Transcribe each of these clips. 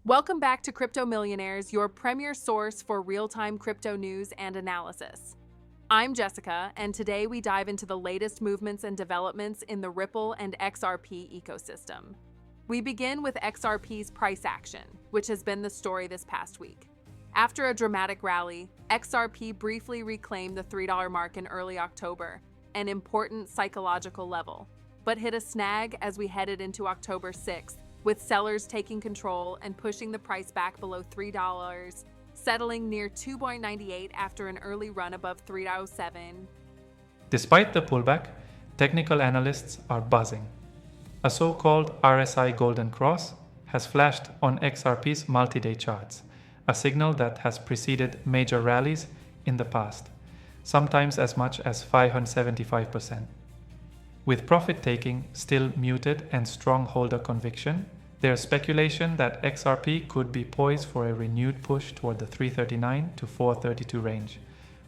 Welcome back to Crypto Millionaires, your premier source for real-time crypto news and analysis. I'm Jessica, and today we dive into the latest movements and developments in the Ripple and XRP ecosystem. We begin with XRP's price action, which has been the story this past week. After a dramatic rally, XRP briefly reclaimed the $3 mark in early October, an important psychological level, but hit a snag as we headed into October 6th, with sellers taking control and pushing the price back below $3, settling near 2.98 after an early run above 3.07. Despite the pullback, technical analysts are buzzing. A so-called RSI Golden Cross has flashed on XRP's multi-day charts, a signal that has preceded major rallies in the past, sometimes as much as 575%. With profit-taking still muted and strong holder conviction, there is speculation that XRP could be poised for a renewed push toward the 339 to 432 range,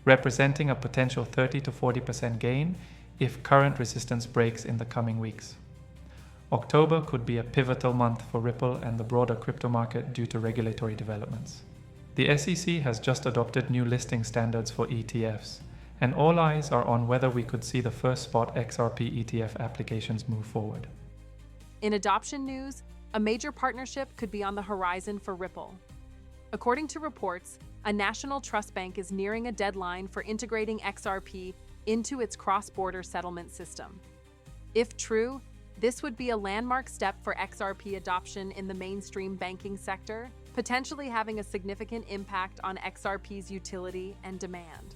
representing a potential 30 to 40% gain if current resistance breaks in the coming weeks. October could be a pivotal month for Ripple and the broader crypto market due to regulatory developments. The SEC has just adopted new listing standards for ETFs, and all eyes are on whether we could see the first spot XRP ETF applications move forward. In adoption news, a major partnership could be on the horizon for Ripple. According to reports, a national trust bank is nearing a deadline for integrating XRP into its cross-border settlement system. If true, this would be a landmark step for XRP adoption in the mainstream banking sector, potentially having a significant impact on XRP's utility and demand.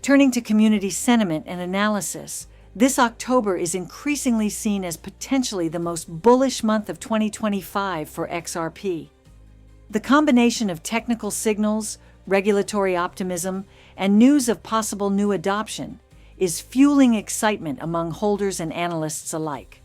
Turning to community sentiment and analysis, this October is increasingly seen as potentially the most bullish month of 2025 for XRP. The combination of technical signals, regulatory optimism, and news of possible new adoption is fueling excitement among holders and analysts alike.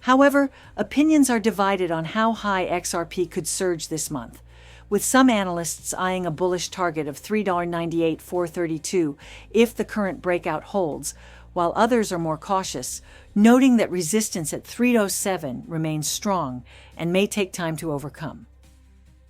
However, opinions are divided on how high XRP could surge this month, with some analysts eyeing a bullish target of $3.98 432 if the current breakout holds, while others are more cautious, noting that resistance at 307 remains strong and may take time to overcome.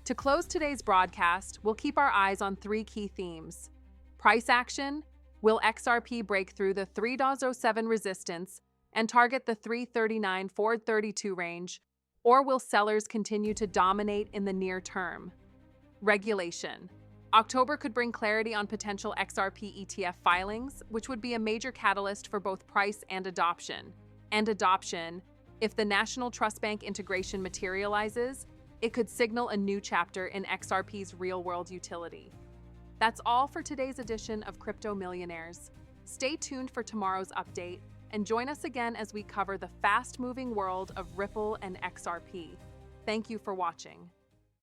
To close today's broadcast, we'll keep our eyes on three key themes. Price action: will XRP break through the 3.07 resistance and target the 339 432 range, or will sellers continue to dominate in the near term? Regulation: October could bring clarity on potential XRP ETF filings, which would be a major catalyst for both price and adoption. If the National Trust Bank integration materializes, it could signal a new chapter in XRP's real-world utility. That's all for today's edition of Crypto Millionaires. Stay tuned for tomorrow's update and join us again as we cover the fast-moving world of Ripple and XRP. Thank you for watching.